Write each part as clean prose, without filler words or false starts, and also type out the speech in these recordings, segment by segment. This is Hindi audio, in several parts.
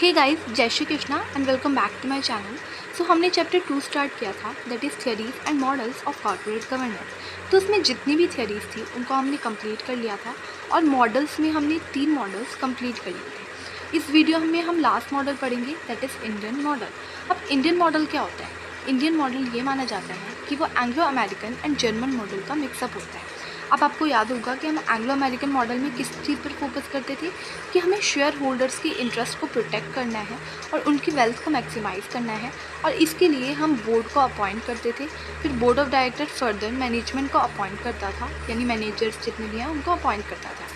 हे गाइस, जय Shri Krishna and welcome back to my channel. So हमने चैप्टर 2 स्टार्ट किया था, that is theories and models of corporate governance. तो उसमें जितनी भी थियरीज थी उनको हमने कंप्लीट कर लिया था और मॉडल्स में हमने 3 मॉडल्स कंप्लीट कर लिए थे। इस वीडियो में हम लास्ट मॉडल पढ़ेंगे, दैट इज़ इंडियन मॉडल। अब इंडियन मॉडल क्या होता है? इंडियन मॉडल ये माना जाता है कि वो Anglo American and German model का मिक्सअप होता है। अब आपको याद होगा कि हम एंग्लो अमेरिकन मॉडल में किस चीज़ पर फोकस करते थे कि हमें शेयर होल्डर्स की इंटरेस्ट को प्रोटेक्ट करना है और उनकी वेल्थ को मैक्सिमाइज़ करना है, और इसके लिए हम बोर्ड को अपॉइंट करते थे। फिर board of director further management को अपॉइंट करता था, यानी मैनेजर्स जितने भी हैं उनको अपॉइंट करता था।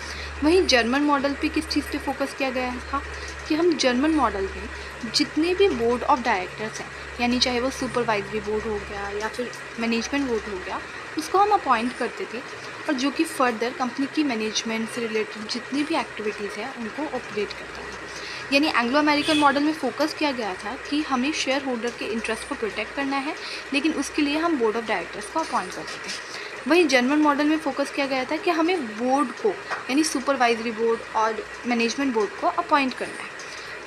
वहीं जर्मन मॉडल पे किस चीज़ पे फोकस किया गया था कि हम जर्मन मॉडल में जितने भी बोर्ड ऑफ डायरेक्टर्स हैं, यानी चाहे वो सुपरवाइजरी बोर्ड हो गया या फिर मैनेजमेंट बोर्ड हो गया, उसको हम अपॉइंट करते थे, और जो कि फर्दर कंपनी की मैनेजमेंट से रिलेटेड जितनी भी एक्टिविटीज़ हैं उनको ऑपरेट करता है। यानी एंग्लो अमेरिकन मॉडल में फोकस किया गया था कि हमें शेयर होल्डर के इंटरेस्ट को प्रोटेक्ट करना है, लेकिन उसके लिए हम बोर्ड ऑफ डायरेक्टर्स को अपॉइंट करते थे। वहीं जर्मन मॉडल में फोकस किया गया था कि हमें बोर्ड को, यानी सुपरवाइजरी बोर्ड और मैनेजमेंट बोर्ड को अपॉइंट करना है।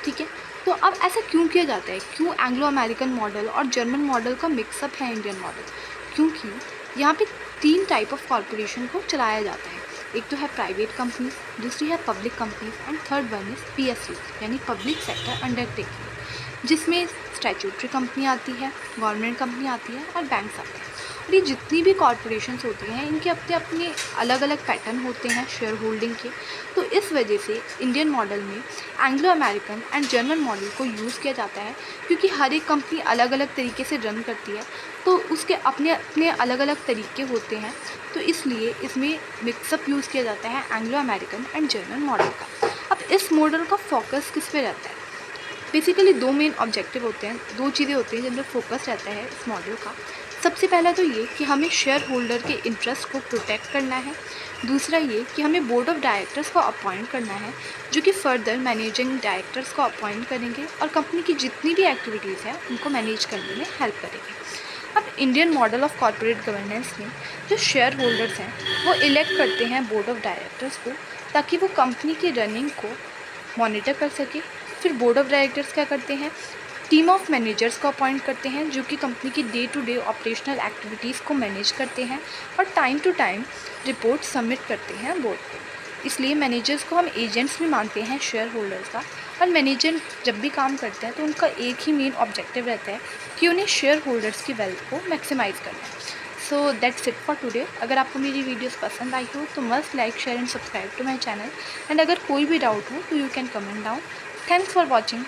ठीक है, तो अब ऐसा क्यों किया जाता है? क्यों एंग्लो अमेरिकन मॉडल और जर्मन मॉडल का मिक्सअप है इंडियन मॉडल? क्योंकि यहाँ पे 3 टाइप ऑफ कॉरपोरेशन को चलाया जाता है। एक तो है प्राइवेट कंपनीज, दूसरी है public companies and third one is PSU, यानी पब्लिक सेक्टर अंडरटेकिंग, जिसमें स्टैट्यूटरी कंपनी आती है, गवर्नमेंट कंपनी आती है और बैंक्स आते हैं। और ये जितनी भी कॉरपोरेशंस होती हैं इनके अपने अपने अलग अलग पैटर्न होते हैं शेयर होल्डिंग के। तो इस वजह से इंडियन मॉडल में Anglo American and German model को यूज़ किया जाता है, क्योंकि हर एक कंपनी अलग अलग तरीके से रन करती है, तो उसके अपने अपने अलग अलग तरीके होते हैं। तो इसलिए इसमें मिक्सअप यूज़ किया जाता है Anglo American and German model का। अब इस मॉडल का फोकस किस पे रहता है? बेसिकली 2 मेन ऑब्जेक्टिव होते हैं, 2 चीज़ें होती हैं जिन पर फोकस रहता है इस मॉडल का। सबसे पहला तो ये कि हमें शेयर होल्डर के इंटरेस्ट को प्रोटेक्ट करना है। दूसरा ये कि हमें बोर्ड ऑफ डायरेक्टर्स को अपॉइंट करना है, जो कि फर्दर मैनेजिंग डायरेक्टर्स को अपॉइंट करेंगे और कंपनी की जितनी भी एक्टिविटीज़ हैं उनको मैनेज करने में हेल्प करेंगे। अब Indian model of corporate governance में जो शेयर होल्डर्स हैं वो इलेक्ट करते हैं बोर्ड ऑफ डायरेक्टर्स को, ताकि वो कंपनी की रनिंग को मॉनिटर कर सके। फिर बोर्ड ऑफ डायरेक्टर्स क्या करते हैं? टीम ऑफ मैनेजर्स को अपॉइंट करते हैं, जो कि कंपनी की day to day operational activities को मैनेज करते हैं और time to time report submit करते हैं बोर्ड को। इसलिए मैनेजर्स को हम एजेंट्स भी मानते हैं शेयर होल्डर्स का। और मैनेजर जब भी काम करते हैं तो उनका एक ही मेन ऑब्जेक्टिव रहता है कि उन्हें शेयर होल्डर्स की वेल्थ को मैक्सिमाइज़ करना है। So that's it for today. अगर आपको मेरी वीडियोस पसंद आई हो तो must like, share and subscribe to my channel. And अगर कोई भी डाउट हो तो you can comment down. Thanks for watching.